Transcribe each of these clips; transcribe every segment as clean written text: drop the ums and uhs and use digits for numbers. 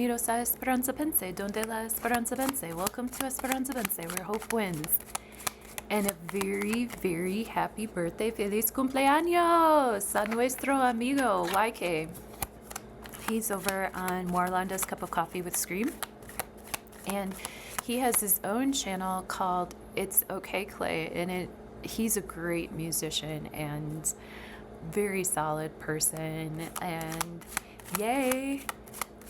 Bienvenidos a Esperanza Pense, donde la Esperanza vence. Welcome to Esperanza Vence, where hope wins. And a very, very happy birthday, feliz cumpleaños a nuestro amigo YK. He's over on Warlanda's Cup of Coffee with Scream. And he has his own channel called It's Okay Clay, and he's a great musician and very solid person. And yay!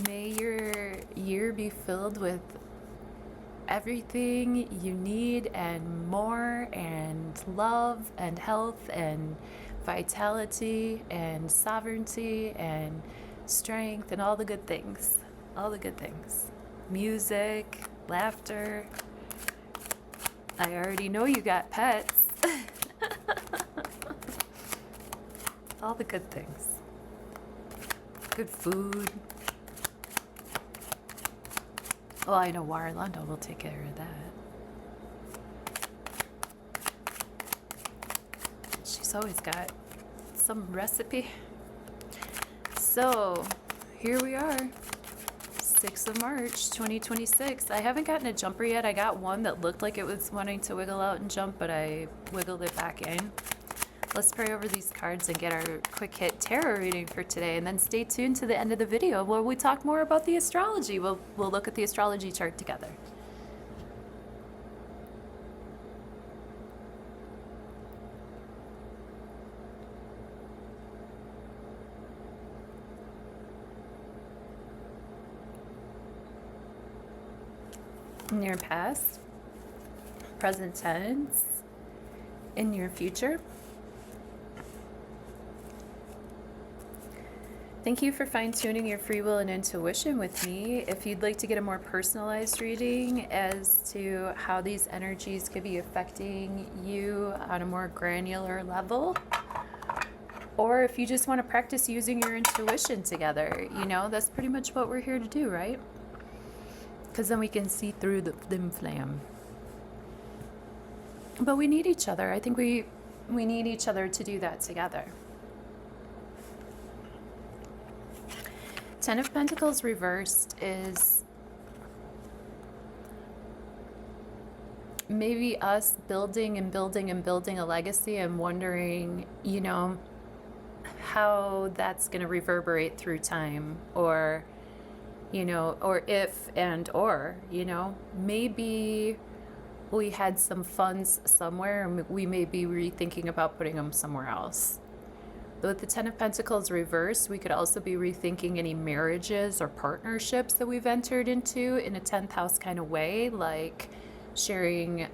May your year be filled with everything you need and more, and love and health and vitality and sovereignty and strength and all the good things. All the good things. Music, laughter. I already know you got pets. All the good things. Good food. Well, I know Warlanda will take care of that. She's always got some recipe. So, here we are. 6th of March, 2026. I haven't gotten a jumper yet. I got one that looked like it was wanting to wiggle out and jump, but I wiggled it back in. Let's pray over these cards and get our quick hit tarot reading for today, and then stay tuned to the end of the video where we talk more about the astrology. We'll look at the astrology chart together. In your past, present tense, in your future. Thank you for fine-tuning your free will and intuition with me. If you'd like to get a more personalized reading as to how these energies could be affecting you on a more granular level, or if you just want to practice using your intuition together, that's pretty much what we're here to do, right? Because then we can see through the dim flame. But we need each other. I think we need each other to do that together. 10 of Pentacles reversed is maybe us building and building and building a legacy and wondering, how that's going to reverberate through time, or, or if and or, maybe we had some funds somewhere and we may be rethinking about putting them somewhere else. With the 10 of Pentacles reversed, we could also be rethinking any marriages or partnerships that we've entered into in a 10th house kind of way, like sharing,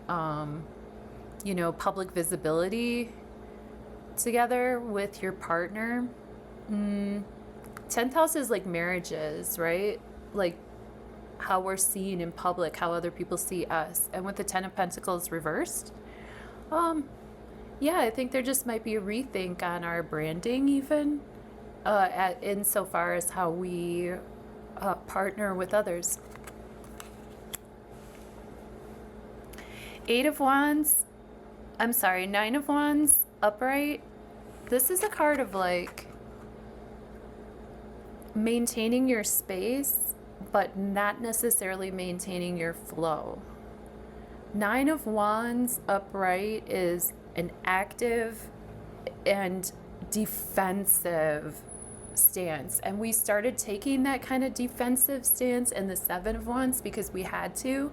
public visibility together with your partner. 10th house is like marriages, right? Like how we're seen in public, how other people see us. And with the 10 of Pentacles reversed, yeah, I think there just might be a rethink on our branding, even insofar as how we partner with others. 9 of Wands upright. This is a card of like maintaining your space, but not necessarily maintaining your flow. 9 of Wands upright is an active and defensive stance, and we started taking that kind of defensive stance in the 7 of Wands because we had to,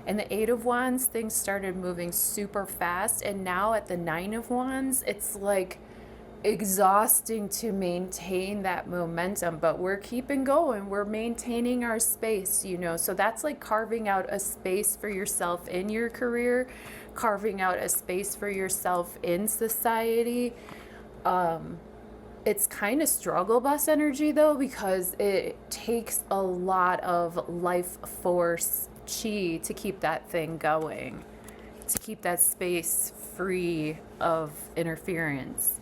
and the 8 of Wands, things started moving super fast, and now at the 9 of Wands, it's like exhausting to maintain that momentum, but we're keeping going, we're maintaining our space, so that's like carving out a space for yourself in your career, carving out a space for yourself in society. It's kind of struggle bus energy though, because it takes a lot of life force chi to keep that thing going, to keep that space free of interference.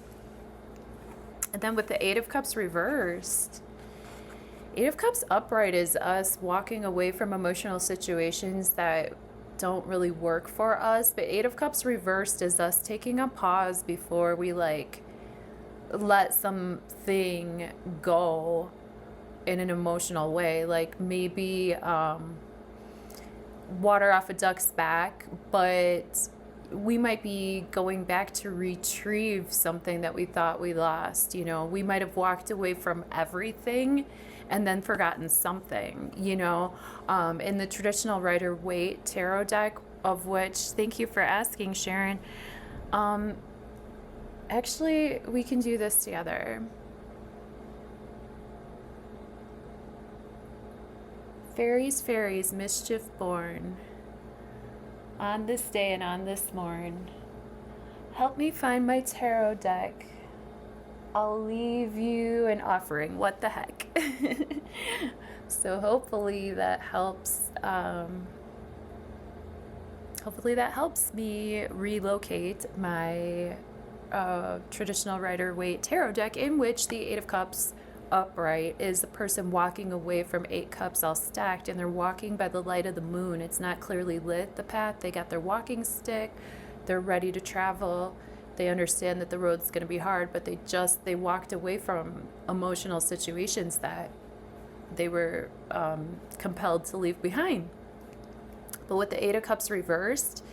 And then with the 8 of Cups reversed, 8 of Cups upright is us walking away from emotional situations that don't really work for us. But 8 of Cups reversed is us taking a pause before we let something go in an emotional way, like maybe water off a duck's back, but we might be going back to retrieve something that we thought we lost. You know, we might have walked away from everything and then forgotten something, you know. In the traditional Rider-Waite tarot deck, of which, thank you for asking, Sharon, actually, we can do this together. Fairies, fairies, mischief born, on this day and on this morn, help me find my tarot deck. I'll leave you an offering. What the heck? So hopefully that helps. Hopefully that helps me relocate my traditional Rider-Waite tarot deck, in which the Eight of Cups upright is the person walking away from 8 cups all stacked, and they're walking by the light of the moon. It's not clearly lit, the path. They got their walking stick. They're ready to travel. They understand that the road's going to be hard, but they walked away from emotional situations that they were compelled to leave behind. But with the Eight of Cups reversed,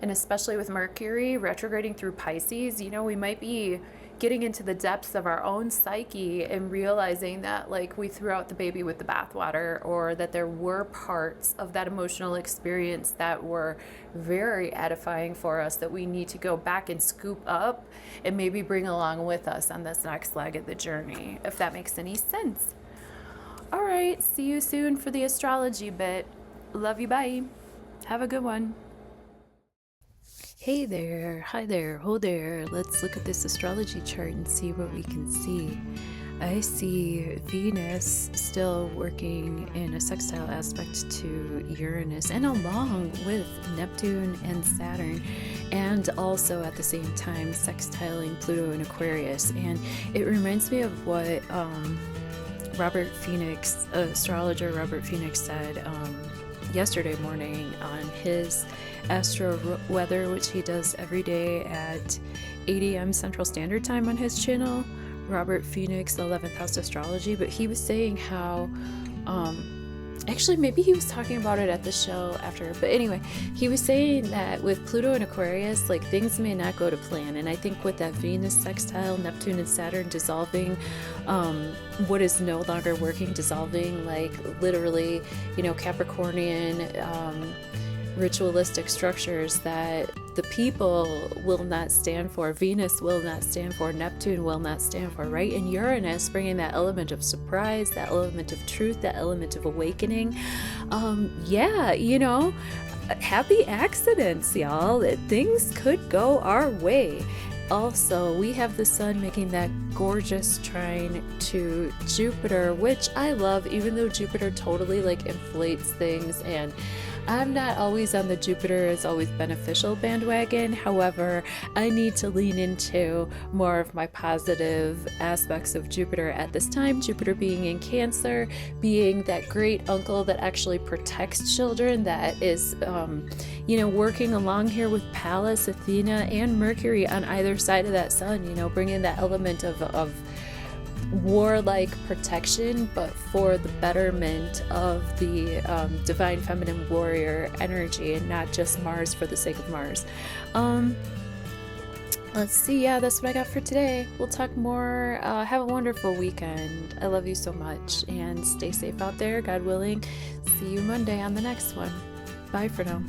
and especially with Mercury retrograding through Pisces, you know, we might be getting into the depths of our own psyche and realizing that, like, we threw out the baby with the bathwater, or that there were parts of that emotional experience that were very edifying for us that we need to go back and scoop up and maybe bring along with us on this next leg of the journey, if that makes any sense. All right, see you soon for the astrology bit. Love you, bye. Have a good one. Hey there, hi there, ho there. Let's look at this astrology chart and see what we can see. I see Venus still working in a sextile aspect to Uranus, and along with Neptune and Saturn, and also at the same time sextiling Pluto and Aquarius. And it reminds me of what Robert Phoenix, astrologer Robert Phoenix, said yesterday morning on his astro weather, which he does every day at 8 a.m. Central Standard Time on his channel, Robert Phoenix 11th House Astrology. But he was saying how actually maybe he was talking about it at the show after, but anyway, he was saying that with Pluto and Aquarius, like, things may not go to plan. And I think with that Venus sextile, Neptune and Saturn dissolving what is no longer working, dissolving, like, literally, you know, Capricornian ritualistic structures that the people will not stand for, Venus will not stand for, Neptune will not stand for, right? And Uranus bringing that element of surprise, that element of truth, that element of awakening. Yeah, you know, happy accidents, y'all. Things could go our way. Also, we have the sun making that gorgeous trine to Jupiter, which I love, even though Jupiter totally, like, inflates things, and I'm not always on the Jupiter is always beneficial bandwagon. However, I need to lean into more of my positive aspects of Jupiter at this time. Jupiter being in Cancer, being that great uncle that actually protects children, that is, you know, working along here with Pallas, Athena, and Mercury on either side of that sun, you know, bringing that element of warlike protection, but for the betterment of the divine feminine warrior energy, and not just Mars for the sake of Mars. Let's see. Yeah, that's what I got for today. We'll talk more. Have a wonderful weekend. I love you so much, and stay safe out there, God willing. See you Monday on the next one. Bye for now.